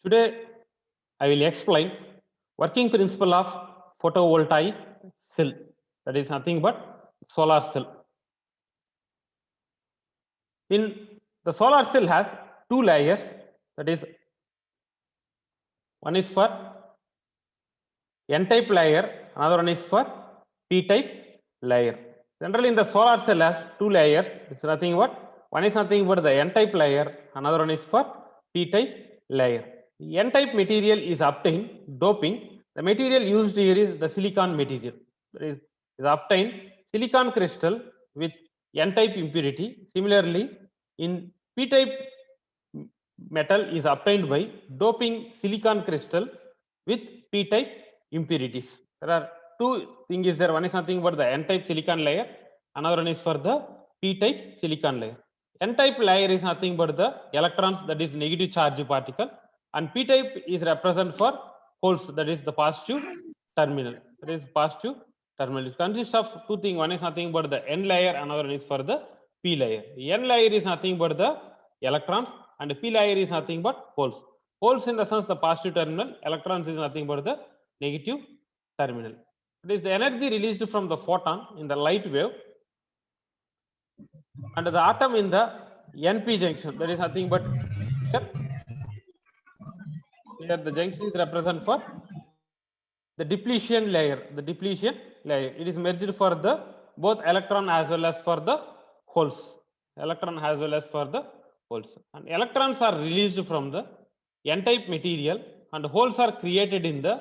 Today, I will explain working principle of photovoltaic cell. That is nothing but solar cell. In the solar cell has two layers. That is, one is for N-type layer, another one is for P-type layer. Generally, in the solar cell has two layers. It's nothing but one is nothing but the N-type layer, another one is for P-type layer. N-type material is obtained doping. The material used here is the silicon material. That is obtained silicon crystal with N-type impurity. Similarly, in P-type metal is obtained by doping silicon crystal with P-type impurities. There are two things there. One is nothing but the N-type silicon layer. Another one is for the P-type silicon layer. N-type layer is nothing but the electrons, that is negative charge particle, and P-type is represent for holes, that is the positive terminal. That is positive terminal. It consists of two things. One is nothing but the N layer, another one is for the P layer. N layer is nothing but the electrons, and P layer is nothing but holes. Holes in the sense the positive terminal, electrons is nothing but the negative terminal. It is the energy released from the photon in the light wave and the atom in the NP junction. That is nothing but here the junction is represent for the depletion layer. The depletion layer, it is merged for the both electron as well as for the holes. Electron as well as for the holes. And electrons are released from the N-type material and holes are created in the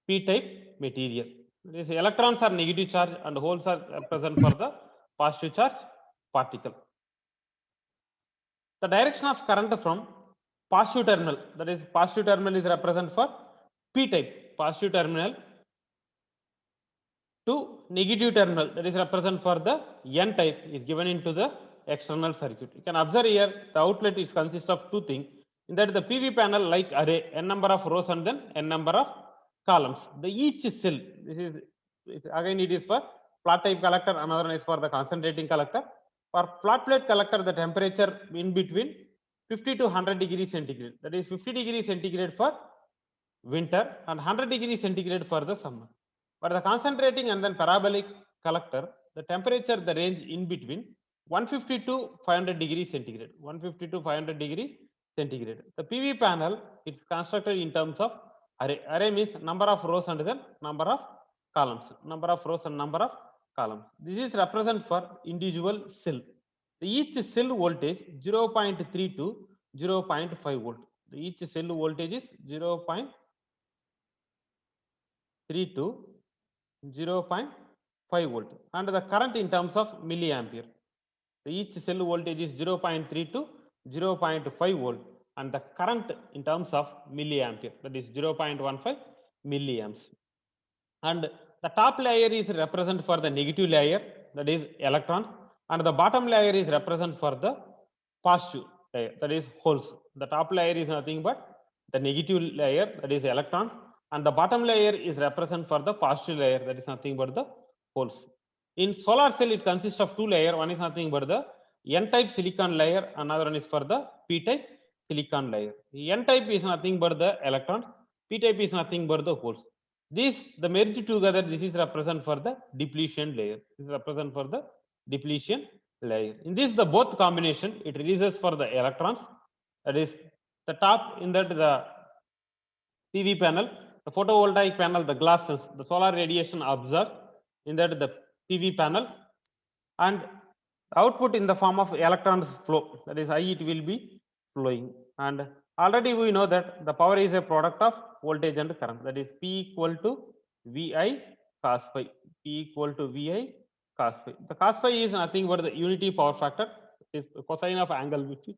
P-type material. These electrons are negative charge and holes are present for the positive charge particle. The direction of current from positive terminal, that is positive terminal is represent for P-type, positive terminal, to negative terminal, that is represent for the N-type, is given into the external circuit. You can observe here the outlet is consist of two things. In that the PV panel like array, n number of rows and then n number of columns. The each cell, this is again it is for flat type collector, another one is for the concentrating collector. For flat plate collector, the temperature in between 50 to 100 degrees centigrade. That is 50 degrees centigrade for winter and 100 degrees centigrade for the summer. For the concentrating and then parabolic collector, the temperature the range in between 150 to 500 degrees centigrade. 150 to 500 degree centigrade. The PV panel is constructed in terms of array. Array means number of rows and then number of columns. Number of rows and number of columns. This is represent for individual cell. Each cell voltage 0.3 to 0.5 volt. Each cell voltage is 0.3 to 0.5 volt and the current in terms of milliampere. Each cell voltage is 0.3 to 0.5 volt and the current in terms of milliampere, that is 0.15 milliamps. And the top layer is represent for the negative layer, that is electrons, and the bottom layer is represent for the positive layer, that is holes. The top layer is nothing but the negative layer, that is electrons, and the bottom layer is represent for the positive layer, that is nothing but the holes. In solar cell, it consists of two layers. One is nothing but the N-type silicon layer, another one is for the P-type silicon layer. N-type is nothing but the electrons, P-type is nothing but the holes. This the merge together. This is represent for the depletion layer. This is represent for the depletion layer. In this, the both combination it releases for the electrons. That is the top in that the PV panel, the photovoltaic panel, the glasses, the solar radiation observed in that the PV panel, and output in the form of electrons flow. That is, it will be flowing. And already we know that the power is a product of voltage and current. That is P equal to VI cos phi. P equal to VI cos phi. The cos phi is nothing but the unity power factor. Is the cosine of angle between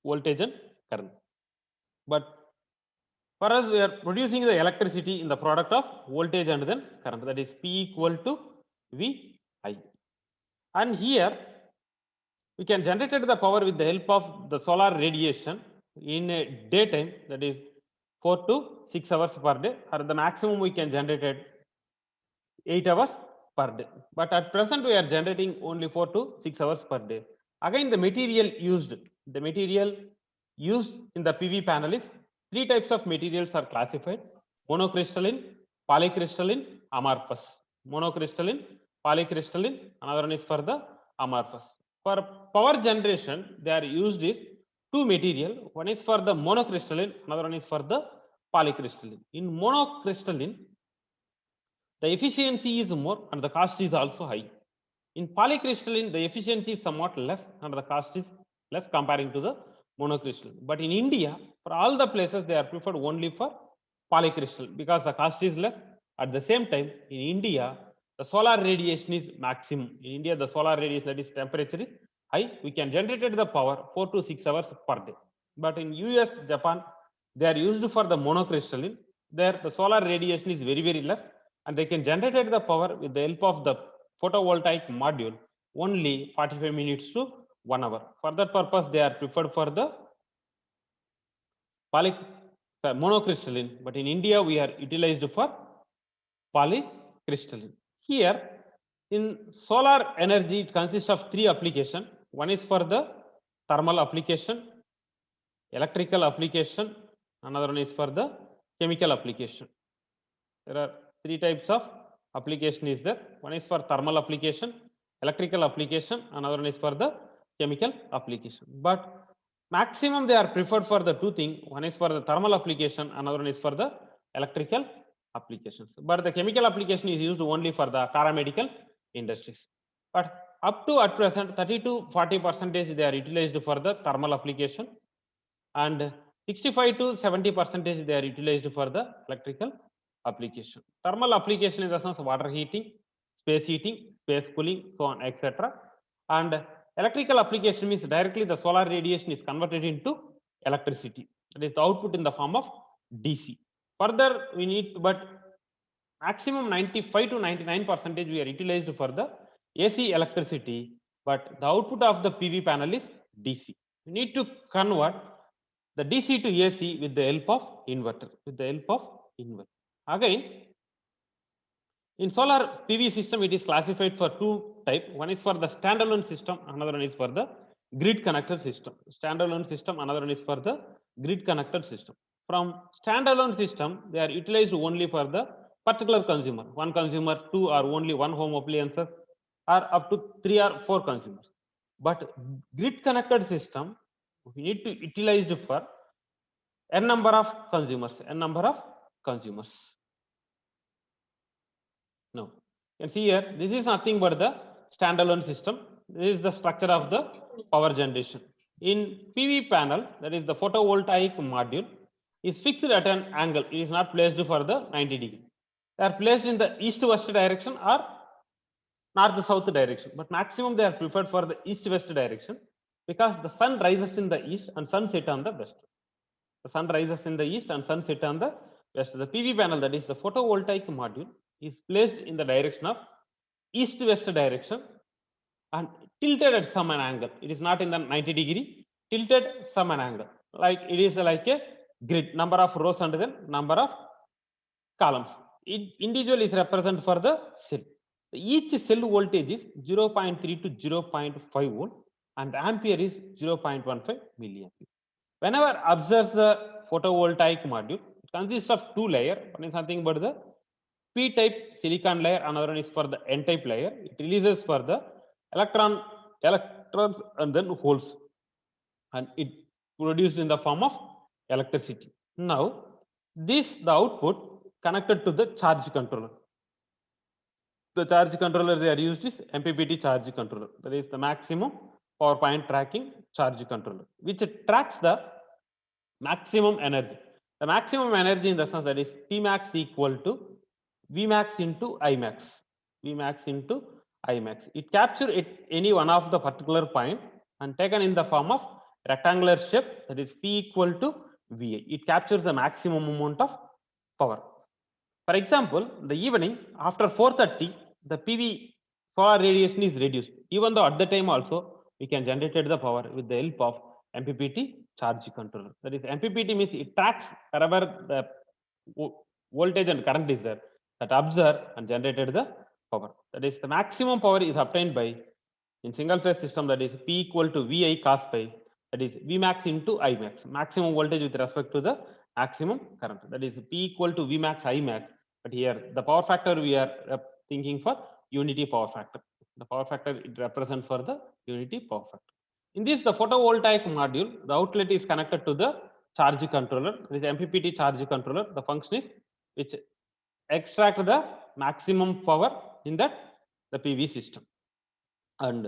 voltage and current. But for us, we are producing the electricity in the product of voltage and then current. That is P equal to VI. And here we can generate the power with the help of the solar radiation in a daytime, that is 4 to 6 hours per day, or the maximum we can generate at 8 hours per day. But at present we are generating only 4 to 6 hours per day. Again, the material used in the PV panel is Three types of materials are classified: monocrystalline, polycrystalline, amorphous. Monocrystalline, polycrystalline, another one is for the amorphous. For power generation, they are used is two material. One is for the monocrystalline, another one is for the polycrystalline. In monocrystalline, the efficiency is more and the cost is also high. In polycrystalline, the efficiency is somewhat less and the cost is less comparing to the monocrystalline. But in India, for all the places, they are preferred only for polycrystalline because the cost is less. At the same time, in India, the solar radiation is maximum. In India, the solar radiation, that is temperature, is high. We can generate the power 4 to 6 hours per day. But in US, Japan, they are used for the monocrystalline. There, the solar radiation is very, very less, and they can generate the power with the help of the photovoltaic module only 45 minutes to 1 hour. For that purpose, they are preferred for the monocrystalline, but in India, we are utilized for polycrystalline. Here, in solar energy, it consists of three applications. One is for the thermal application, electrical application, another one is for the chemical application. There are three types of application is there. One is for thermal application, electrical application, another one is for the chemical application. But maximum they are preferred for the two things. One is for the thermal application, another one is for the electrical applications. But the chemical application is used only for the paramedical industries. But up to at present, 30 to 40% they are utilized for the thermal application, and 65 to 70% they are utilized for the electrical application. Thermal application in the sense of water heating, space cooling, so on, etc. And electrical application means directly the solar radiation is converted into electricity. That is the output in the form of DC. Further, we need, but maximum 95 to 99% we are utilized for the AC electricity, but the output of the PV panel is DC. We need to convert the DC to AC with the help of inverter. Again, in solar PV system, it is classified for two types. One is for the standalone system, another one is for the grid connected system. Standalone system, another one is for the grid connected system. From standalone system, they are utilized only for the particular consumer. One consumer, two or only one home appliances, or up to 3 or 4 consumers. But grid connected system, we need to utilize for n number of consumers. Now, you can see here, this is nothing but the standalone system. This is the structure of the power generation. In PV panel, that is the photovoltaic module, is fixed at an angle. It is not placed for the 90 degree. They are placed in the east-west direction or north-south direction. But maximum they are preferred for the east-west direction because the sun rises in the east and sun sets on the west. The sun rises in the east and sun sets on the west. The PV panel, that is the photovoltaic module, is placed in the direction of east-west direction and tilted at some angle. It is not in the 90 degree, tilted some angle. Like it is like a grid, number of rows and then number of columns. Individual is represented for the cell. Each cell voltage is 0.3 to 0.5 volt and ampere is 0.15 milliampere. Whenever observes the photovoltaic module, it consists of two layers. One is nothing but the P-type silicon layer, another one is for the N-type layer. It releases for the electrons and then holes, and it produced in the form of electricity. Now, the output connected to the charge controller. The charge controller they are used is MPPT charge controller. That is the maximum power point tracking charge controller, which tracks the maximum energy. The maximum energy in the sense that is Pmax equal to Vmax into Imax. It captures at any one of the particular point and taken in the form of rectangular shape, that is P equal to Va. It captures the maximum amount of power. For example, the evening after 4:30, the PV solar radiation is reduced. Even though at the time also we can generate the power with the help of MPPT charge controller. That is, MPPT means it tracks wherever the voltage and current is there, that observe and generated the power. That is, the maximum power is obtained by, in single phase system, that is P equal to Vi cos pi, that is Vmax into Imax, maximum voltage with respect to the maximum current. That is P equal to V max I max. But here the power factor we are thinking for unity power factor. The power factor it represents for the unity power factor. In this, the photovoltaic module, the outlet is connected to the charge controller. This is MPPT charge controller. The function is which extract the maximum power in that the PV system. And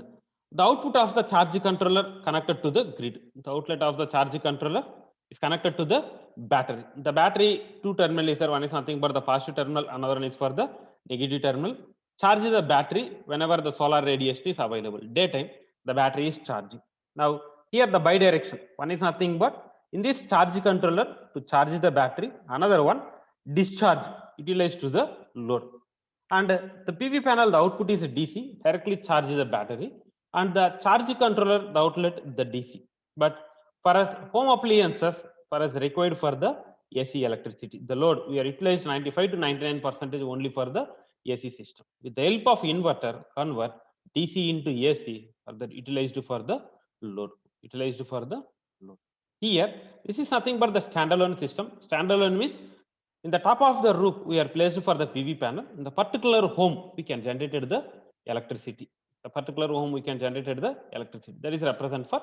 the output of the charge controller connected to the grid. The outlet of the charge controller is connected to the battery. The battery two terminal is there. One is nothing but the positive terminal, another one is for the negative terminal. Charge the battery whenever the solar radiation is available. Daytime, the battery is charging. Now, here the bidirection. One is nothing but in this charge controller to charge the battery, another one discharge utilized to the load. And the PV panel, the output is DC, directly charges the battery, and the charge controller, the outlet, the DC. But for us home appliances, for us required for the AC electricity, the load we are utilized 95 to 99% only for the AC system. With the help of inverter, convert DC into AC, for that utilized for the load. Utilized for the load. Here, this is nothing but the standalone system. Standalone means in the top of the roof, we are placed for the PV panel. In the particular home, we can generate the electricity. The particular home, we can generate the electricity. That is represent for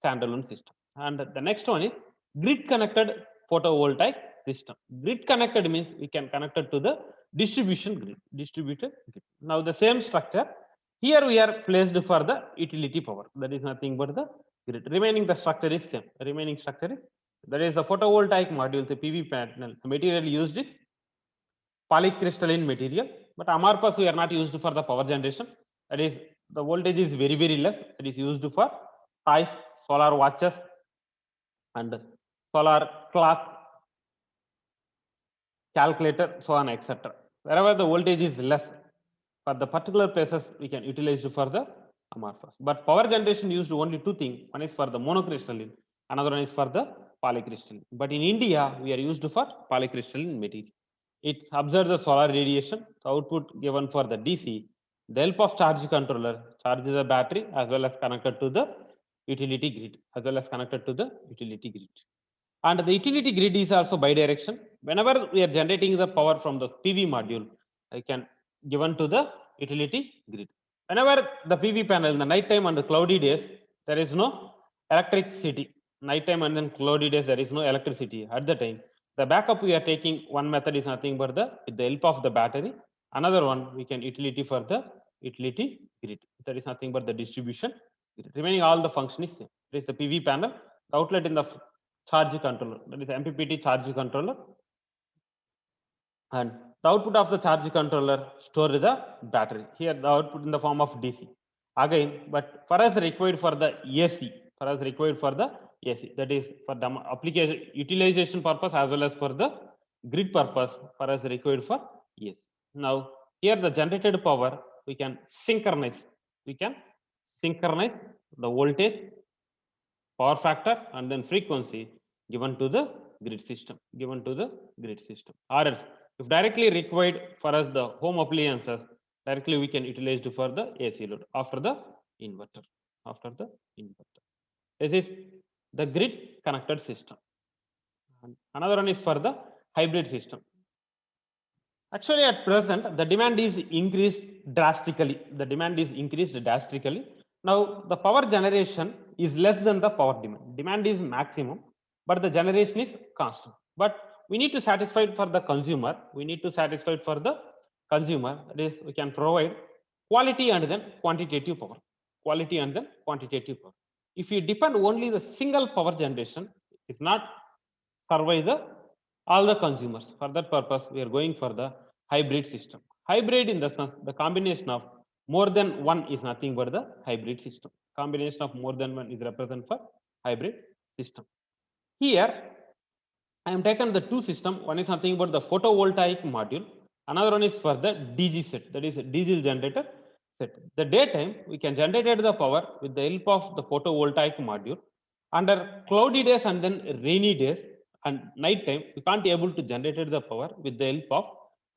standalone system. And the next one is grid connected photovoltaic system. Grid connected means we can connect it to the distribution grid. Distributed grid. Now the same structure. Here we are placed for the utility power. That is nothing but the grid. Remaining the structure is same. Remaining structure is that is the photovoltaic module, the PV panel. The material used is polycrystalline material, but amorphous we are not used for the power generation. That is the voltage is very, very less. It is used for toys, solar watches, and solar clock, calculator, so on, etc. Wherever the voltage is less, for the particular places we can utilize for the amorphous. But power generation used only two things. One is for the monocrystalline, another one is for the polycrystalline. But in India, we are used for polycrystalline material. It observes the solar radiation, the output given for the DC. The help of charge controller charges the battery as well as connected to the utility grid, as well as connected to the utility grid. And the utility grid is also bidirection. Whenever we are generating the power from the PV module, I can given to the utility grid. Whenever the PV panel in the night time and the cloudy days, there is no electricity. Night time and then cloudy days, there is no electricity at the time. The backup we are taking, one method is nothing but with the help of the battery. Another one we can utility for the utility grid. That is nothing but the distribution grid. Remaining all the function is same. There is the PV panel, the outlet in the charge controller. That is MPPT charge controller. And the output of the charge controller store the battery. Here the output in the form of DC. Again, but for us required for the AC, for us required for the AC, that is for the application utilization purpose as well as for the grid purpose, for us required for AC. Now here the generated power we can synchronize. We can synchronize the voltage, power factor, and then frequency given to the grid system. Given to the grid system. Or else, if directly required for us the home appliances, directly we can utilize for the AC load after the inverter. After the inverter. This is the grid connected system. And another one is for the hybrid system. Actually, at present, the demand is increased drastically. The demand is increased drastically. Now, the power generation is less than the power demand. Demand is maximum, but the generation is constant. But we need to satisfy for the consumer. We need to satisfy for the consumer. That is, we can provide quality and then quantitative power. Quality and then quantitative power. If you depend only the single power generation, it's not survive all the consumers. For that purpose, we are going for the hybrid system. Hybrid in the sense, the combination of more than one is nothing but the hybrid system. Combination of more than one is represent for hybrid system. Here, I am taken the two system. One is nothing but the photovoltaic module. Another one is for the DG set, that is a diesel generator set. The daytime, we can generate the power with the help of the photovoltaic module. Under cloudy days and then rainy days and night time, we can't be able to generate the power with the help of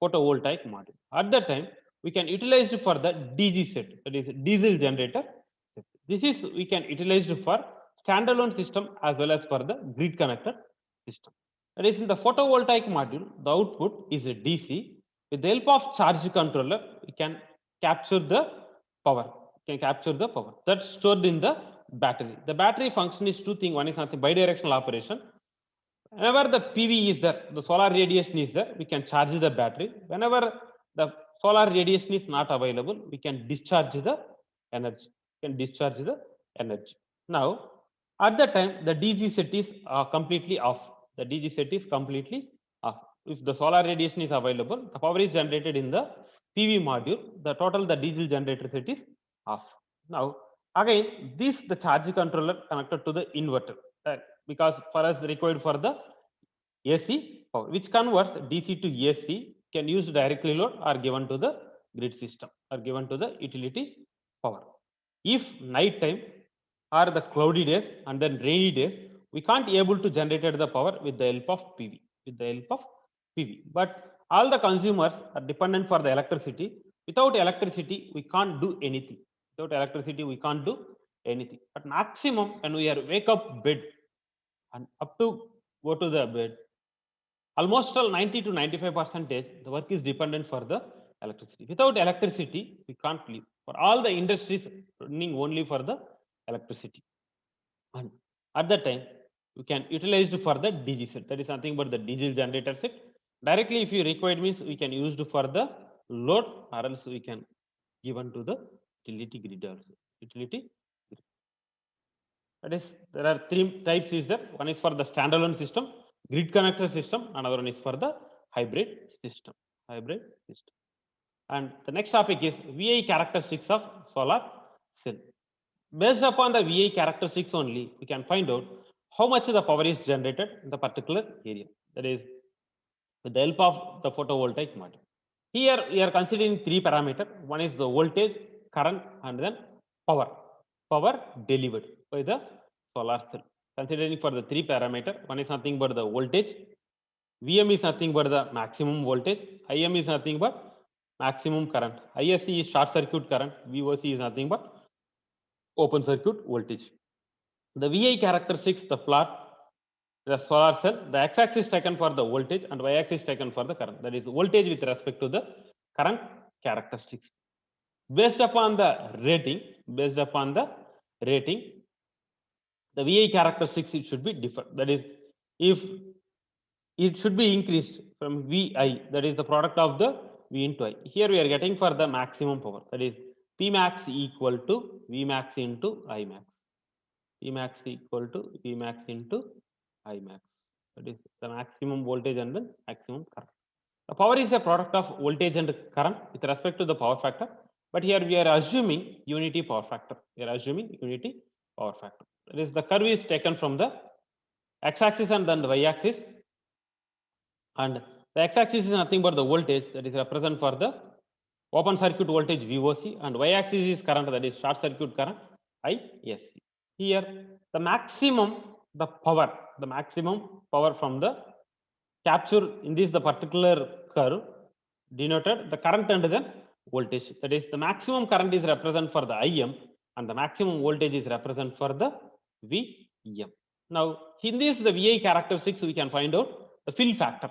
photovoltaic module. At that time, we can utilize for the DG set, that is diesel generator set. This is we can utilize for standalone system as well as for the grid connected system. That is, in the photovoltaic module, the output is a DC. With the help of charge controller, we can capture the power. That's stored in the battery. The battery function is two things. One is nothing bidirectional operation. Whenever the PV is there, the solar radiation is there, we can charge the battery. Whenever the solar radiation is not available, we can discharge the energy. Now, at the time, the DC set is completely off. The DC set is completely off. If the solar radiation is available, the power is generated in the PV module. The diesel generator set is off. Now, again, the charge controller connected to the inverter, because for us required for the AC power, which converts DC to AC, can use directly load or given to the grid system or given to the utility power. If night time or the cloudy days and then rainy days, we can't able to generate the power with the help of PV. But all the consumers are dependent for the electricity. Without electricity, we can't do anything. But maximum when we are wake up bed and up to go to the bed, almost all 90 to 95% the work is dependent for the electricity. Without electricity, we can't live. For all the industries running only for the electricity. And at that time, we can utilize for the DG set. That is nothing but the diesel generator set. Directly, if you require means we can use for the load, or else we can given to the utility grid also. That is, there are three types is there. One is for the standalone system, grid connector system, another one is for the hybrid system. And the next topic is VI characteristics of solar cell. Based upon the VI characteristics only, we can find out how much the power is generated in the particular area. That is, with the help of the photovoltaic module. Here we are considering three parameters. One is the voltage, current, and then power delivered by the solar cell. Considering for the three parameters, one is nothing but the voltage, VM is nothing but the maximum voltage, IM is nothing but maximum current, ISC is short circuit current, VOC is nothing but open circuit voltage. The VI characteristics, the plot, the solar cell, the x-axis taken for the voltage and y-axis taken for the current. That is voltage with respect to the current characteristics. Based upon the rating, the VI characteristics it should be different. That is, if it should be increased from VI, that is the product of the V into I. Here we are getting for the maximum power. That is P max equal to V max into I max. P max equal to V max into I max. That is the maximum voltage and the maximum current. The power is a product of voltage and current with respect to the power factor. But here we are assuming unity power factor. That is, the curve is taken from the x-axis and then the y-axis. And the x-axis is nothing but the voltage, that is represent for the open circuit voltage VOC, and y-axis is current, that is short circuit current ISC. Here the maximum power from the capture in this the particular curve denoted the current and the voltage. That is, the maximum current is represent for the IM and the maximum voltage is represent for the VM. Now, in this the VI characteristics we can find out the fill factor.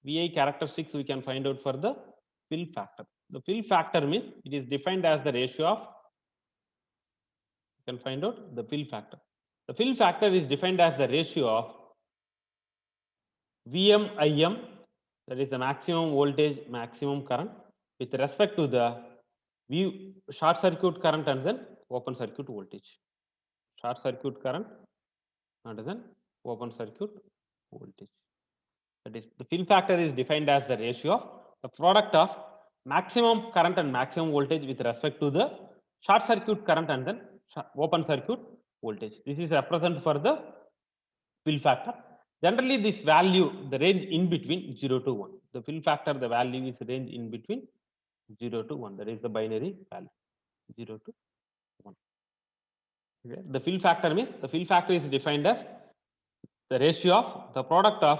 VI characteristics we can find out for the fill factor. The fill factor means it is defined as the ratio of, you can find out the fill factor. The fill factor is defined as the ratio of VM IM, that is the maximum voltage, maximum current, with respect to the short circuit current and then open circuit voltage. Short circuit current and then open circuit voltage. That is, the fill factor is defined as the ratio of the product of maximum current and maximum voltage with respect to the short circuit current and then open circuit voltage. This is represent for the fill factor. Generally, this value, the range in between 0 to 1. The fill factor, the value is range in between 0 to 1. That is the binary value, 0 to 1. Okay. The fill factor means the fill factor is defined as the ratio of the product of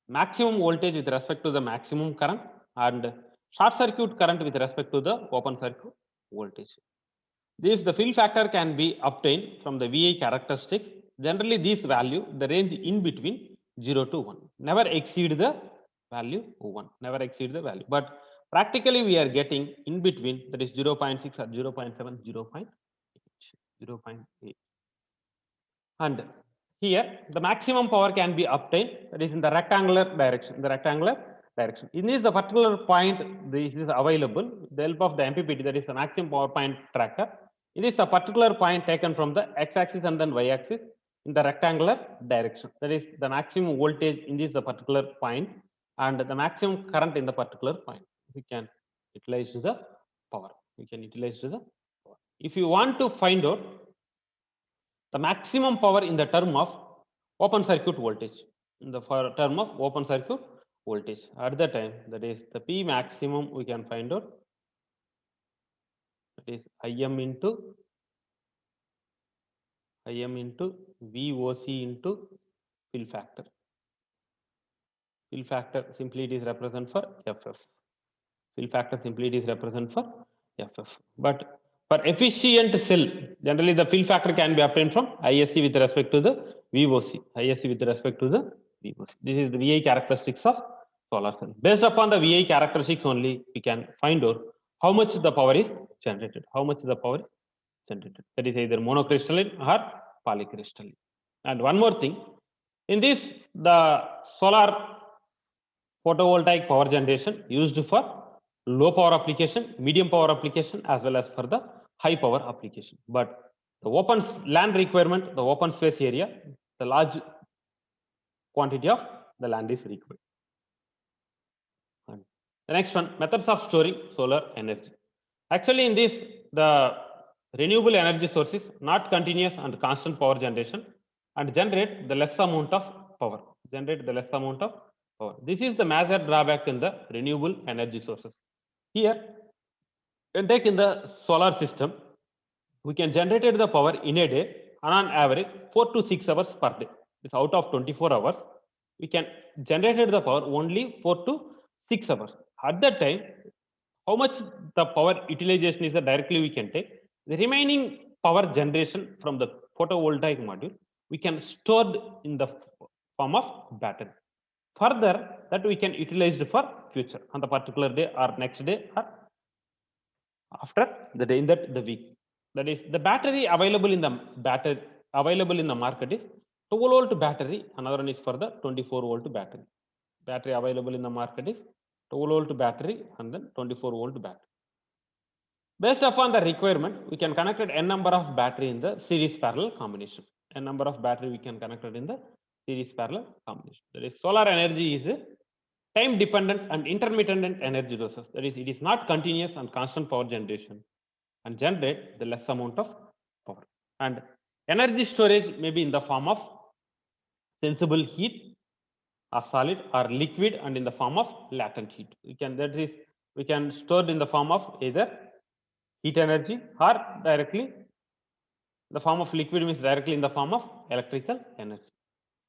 maximum voltage with respect to the maximum current and short circuit current with respect to the open circuit voltage. The fill factor can be obtained from the VI characteristics. Generally, this value, the range in between 0 to 1. Never exceed the value 1. Never exceed the value. But practically we are getting in between, that is 0.6 or 0.7, 0.8. 0.8. And here the maximum power can be obtained, that is in the rectangular direction. In this the particular point, this is available with the help of the MPPT, that is the maximum power point tracker. It is a particular point taken from the x-axis and then y-axis in the rectangular direction. That is the maximum voltage in this the particular point and the maximum current in the particular point. We can utilize the power. If you want to find out the maximum power in the term of open circuit voltage, at the time, that is the P maximum, we can find out, that is Im into VOC into fill factor. Fill factor simply it is represent for FF. But for efficient cell, generally the fill factor can be obtained from ISC with respect to the VOC. This is the VI characteristics of solar cell. Based upon the VI characteristics only, we can find out how much the power is generated. That is either monocrystalline or polycrystalline. And one more thing, in this the solar photovoltaic power generation used for low power application, medium power application, as well as for the high power application. But the open land requirement, the open space area, the large quantity of the land is required. And the next one, methods of storing solar energy. Actually, in this, the renewable energy sources not continuous and constant power generation and generate the less amount of power. This is the major drawback in the renewable energy sources. Here, when take in the solar system, we can generate the power in a day on average 4 to 6 hours per day. It's out of 24 hours. We can generate the power only 4 to 6 hours. At that time, how much the power utilization is directly we can take. The remaining power generation from the photovoltaic module, we can store in the form of battery. Further, that we can utilize for future on the particular day or next day or after the day in that the week. That is the battery available in the market is 12 volt battery. Another one is for the 24 volt battery. Battery available in the market is 12 volt battery and then 24 volt battery. Based upon the requirement, we can connect n number of battery in the series parallel combination. N number of battery we can connect it in the series parallel combination. That is solar energy is a time dependent and intermittent energy sources. That is, it is not continuous and constant power generation and generate the less amount of power. And energy storage may be in the form of sensible heat or solid or liquid and in the form of latent heat. We can store it in the form of either heat energy or directly the form of liquid means directly in the form of electrical energy.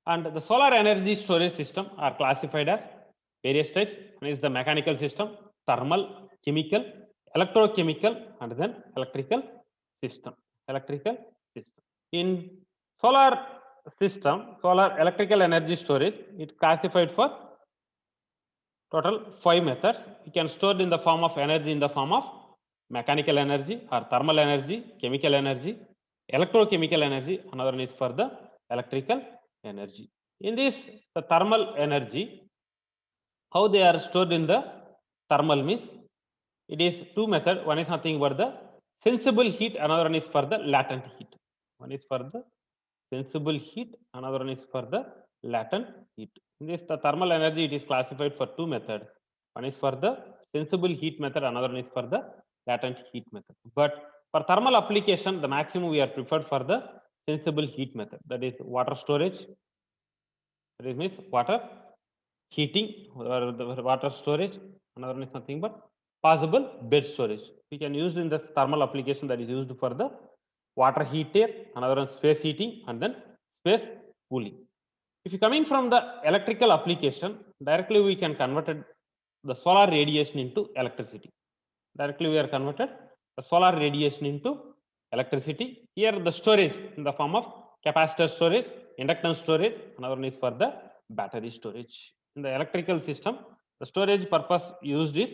And the solar energy storage system are classified as various types. One is the mechanical system, thermal, chemical, electrochemical, and then electrical system. In solar system, solar electrical energy storage, it classified for total 5 methods. You can store it in the form of energy in the form of mechanical energy or thermal energy, chemical energy, electrochemical energy. Another one is for the electrical energy. In this, the thermal energy, how they are stored in the thermal means it is 2 methods. One is nothing but the sensible heat, another one is for the latent heat. One is for the sensible heat, another one is for the latent heat. In this, the thermal energy, it is classified for 2 methods. One is for the sensible heat method, another one is for the latent heat method. But for thermal application, the maximum we are preferred for the sensible heat method. That is water storage. That means water heating or the water storage. Another one is nothing but possible bed storage. We can use in the thermal application, that is used for the water heater, another one space heating, and then space cooling. If you coming from the electrical application, directly we can convert the solar radiation into electricity. Directly we are converted the solar radiation into electricity. Here the storage in the form of capacitor storage, inductance storage, another one is for the battery storage. In the electrical system, the storage purpose used is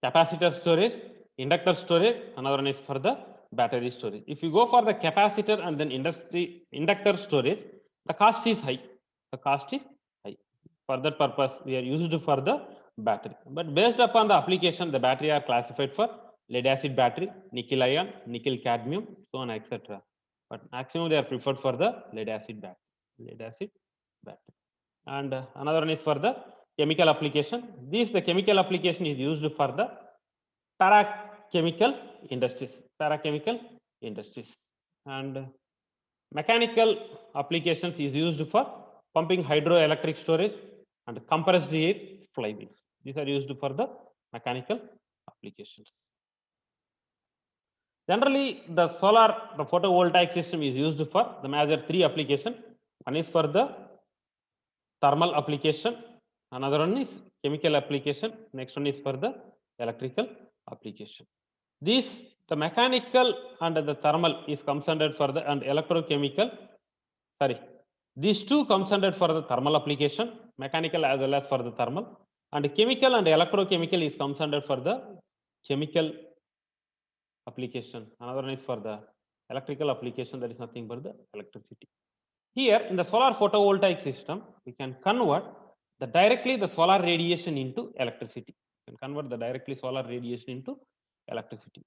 capacitor storage, inductor storage, another one is for the battery storage. If you go for the capacitor and then inductor storage, the cost is high. The cost is high. For that purpose, we are used for the battery. But based upon the application, the battery are classified for lead acid battery, nickel ion, nickel cadmium, so on, etc. But maximum they are preferred for the lead acid battery. Lead acid battery. And another one is for the chemical application. The chemical application is used for the parachemical industries. Parachemical industries. And mechanical applications is used for pumping hydroelectric storage and compressed air flywheels. These are used for the mechanical applications. Generally, the photovoltaic system is used for the major three applications. One is for the thermal application, another one is chemical application, next one is for the electrical application. The mechanical and the thermal is considered for the and electrochemical. Sorry, these two considered for the thermal application, mechanical as well as for the thermal, and chemical and electrochemical is considered for the chemical application. Another one is for the electrical application, that is nothing but the electricity. Here in the solar photovoltaic system, we can convert directly the solar radiation into electricity. We can convert the directly solar radiation into electricity.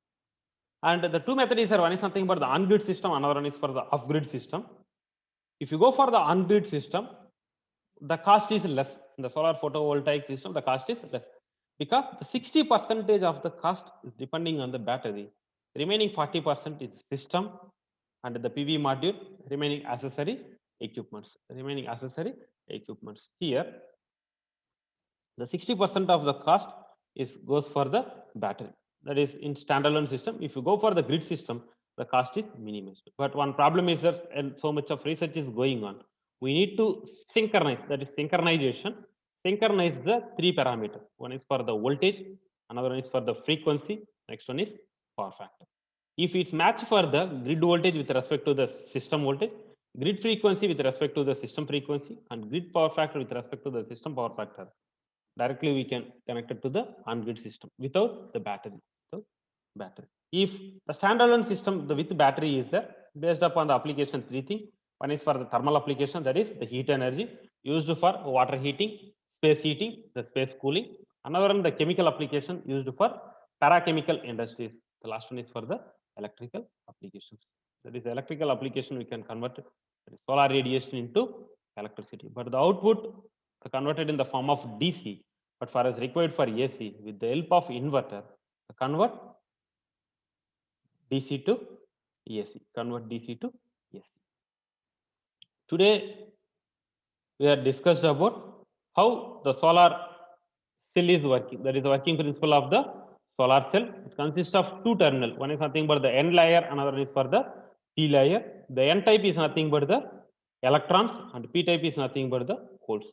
And the two methods are, one is nothing but the on-grid system, another one is for the off-grid system. If you go for the on-grid system, the cost is less. In the solar photovoltaic system, the cost is less because the 60% of the cost is depending on the battery. Remaining 40% is system and the PV module, remaining accessory equipments. Here, the 60% of the cost goes for the battery. That is in standalone system. If you go for the grid system, the cost is minimized. But one problem is that, and so much of research is going on, we need to synchronize, that is synchronization, synchronize the three parameters. One is for the voltage, another one is for the frequency, next one is power factor. If it's matched for the grid voltage with respect to the system voltage, grid frequency with respect to the system frequency, and grid power factor with respect to the system power factor, directly we can connect it to the on-grid system without the battery. If the standalone system with battery is there, based upon the application, three things. One is for the thermal application, that is the heat energy used for water heating, space heating, the space cooling. Another one, the chemical application used for parachemical industries. The last one is for the electrical applications. That is the electrical application we can convert solar radiation into electricity. But the output converted in the form of DC. But for us required for AC, with the help of inverter, convert DC to AC. Convert DC to AC. Today, we have discussed about how the solar cell is working. That is the working principle of the solar cell. It consists of two terminals. One is nothing but the N layer, another is for the P layer. The N type is nothing but the electrons, and P type is nothing but the holes.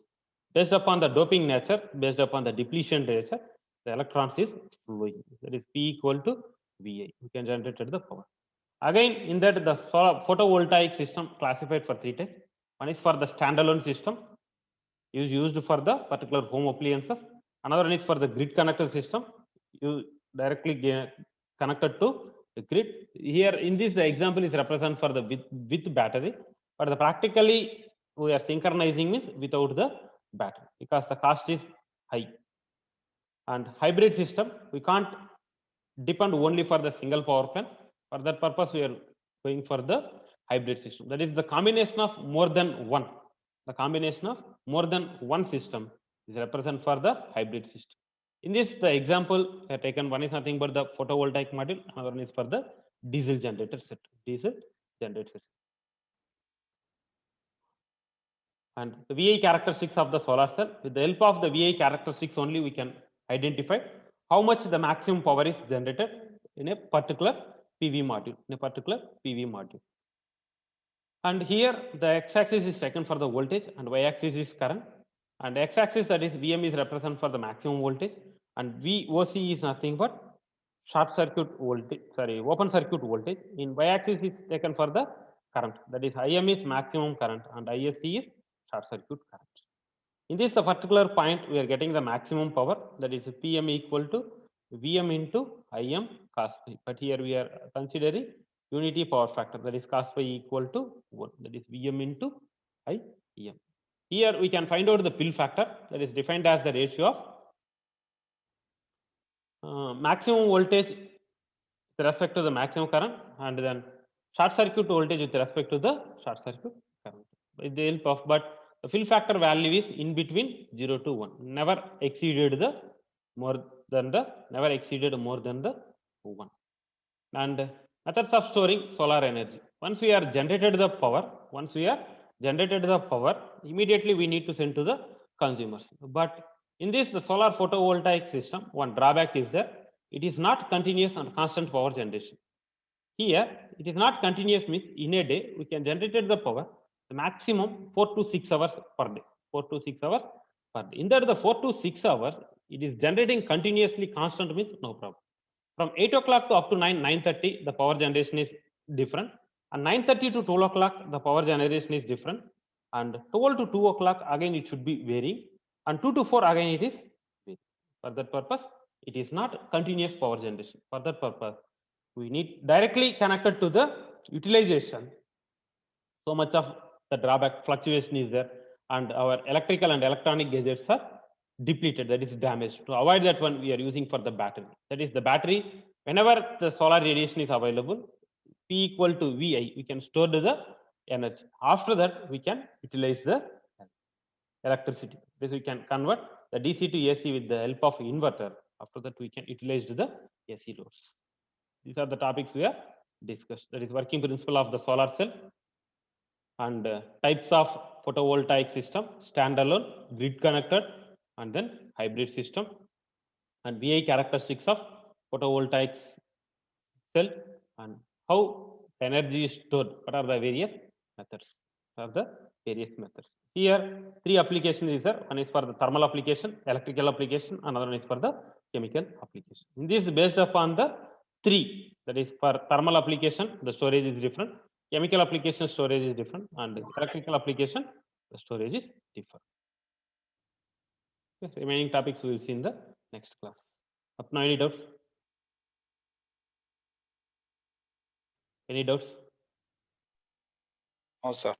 Based upon the doping nature, based upon the depletion nature, the electrons is flowing. That is P equal to VI. We can generate the power. Again, in that the solar photovoltaic system classified for three types. One is for the standalone system, is used for the particular home appliances. Another one is for the grid connected system, you directly connected to the grid. Here in this, the example is represented for the with battery, but the practically we are synchronizing means without the battery because the cost is high. And hybrid system, we can't depend only for the single power plant. For that purpose, we are going for the hybrid system. That is the combination of more than one. The combination of more than one system is represented for the hybrid system. In this, the example I have taken, one is nothing but the photovoltaic module, another one is for the diesel generator set. Diesel generator set. And the VI characteristics of the solar cell. With the help of the VI characteristics only, we can identify how much the maximum power is generated in a particular PV module. And here the x-axis is taken for the voltage and y-axis is current. And x-axis, that is VM, is represented for the maximum voltage, and VOC is nothing but open circuit voltage. In y-axis is taken for the current, that is IM is maximum current and ISC is short circuit current. In this particular point, we are getting the maximum power, that is Pm equal to Vm into Im cos phi. But here we are considering unity power factor, that is cos phi equal to 1, that is Vm into Im. Here we can find out the fill factor, that is defined as the ratio of maximum voltage with respect to the maximum current, and then short circuit voltage with respect to the short circuit current. With the help of, but the fill factor value is in between 0 to 1, never exceeded more than the 1. And methods of storing solar energy. Once we are generated the power, immediately we need to send to the consumers. But in this the solar photovoltaic system, one drawback is that it is not continuous and constant power generation. Here it is not continuous, means in a day we can generate the power the maximum 4 to 6 hours per day. 4 to 6 hours per day. In that the 4 to 6 hours it is generating continuously constant, means no problem. From 8 o'clock to up to 9:30 the power generation is different, and 9:30 to 12 o'clock the power generation is different, and 12 to 2 o'clock again it should be varying, and 2 to 4 again it is varying. For that purpose it is not continuous power generation. For that purpose we need directly connected to the utilization. So much of the drawback fluctuation is there, and our electrical and electronic gadgets are depleted, that is damaged. To avoid that one, we are using for the battery. That is the battery, whenever the solar radiation is available, P equal to Vi, we can store the energy. After that, we can utilize the electricity. This we can convert the DC to AC with the help of inverter. After that, we can utilize the AC loads. These are the topics we have discussed. That is working principle of the solar cell, and types of photovoltaic system: standalone, grid connected, and then hybrid system, and VI characteristics of photovoltaic cell, and how energy is stored. What are the various methods? Here, 3 applications is there. One is for the thermal application, electrical application, another one is for the chemical application. In this, based upon the 3, that is for thermal application, the storage is different. Chemical application storage is different, and electrical application the storage is different. Okay, remaining topics we will see in the next class. Up now, any doubts? Any doubts? No, sir.